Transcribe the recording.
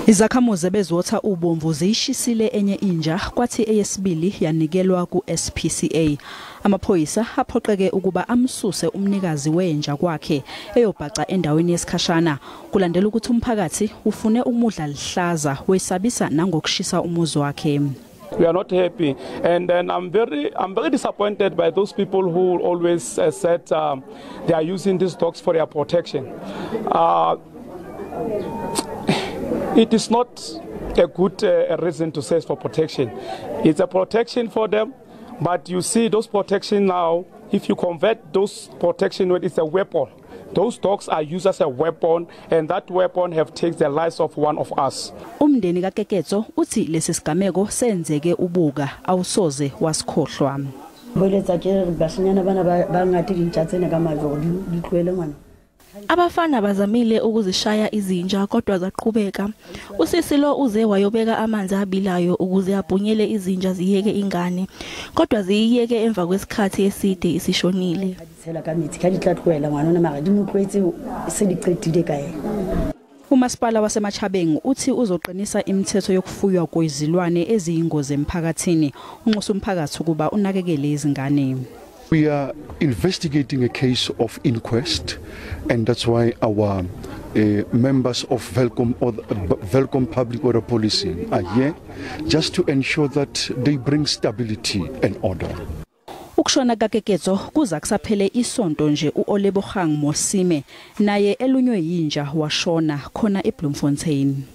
Izakhamuzi bezotha ubomvu ziyishisile enye inja kwathi eyesibili yanikelwa ku SPCA. Amaphoyisa aphoqeke ukuba amsuse umnikazi wenja kwakhe eyobhaca endaweni yesikhashana kulandela ukuthi umphakathi ufune umudla lihlaza wesabisa nangokushisa umuzi wakhe. We are not happy, and then I'm very disappointed by those people who always said they are using these dogs for their protection. It is not a good reason to say for protection. It's a protection for them, but you see those protection now, if you convert those protection, it's a weapon. Those dogs are used as a weapon, and that weapon have taken the lives of one of us. Umndeni kaKeketso uthi lesi sigameko senzeke ubuka awusoze wasikhohlwa. Abafana bazamile ukuzishaya izinja kodwa zaqhubeka. Usisi lo uze wayobeka amanzi abilayo ukuze abhunyele izinja ziyeke ingane, kodwa ziyiyeke emva kwesikhathi eside isishonile. Umasipala waseMachabeng uthi uzoqinisa imithetho yokufuywa kwezilwane eziyingozi emphakathini, unxusa umphakathi ukuba unakekele izingane. We are investigating a case of inquest, and that's why our members of Velcom Public Order Policing are here just to ensure that they bring stability and order. Ukushona kaKeketso kuza kusaphele isonto nje uOlebogang Mosime naye elunywe yinja washona khona eBloemfontein.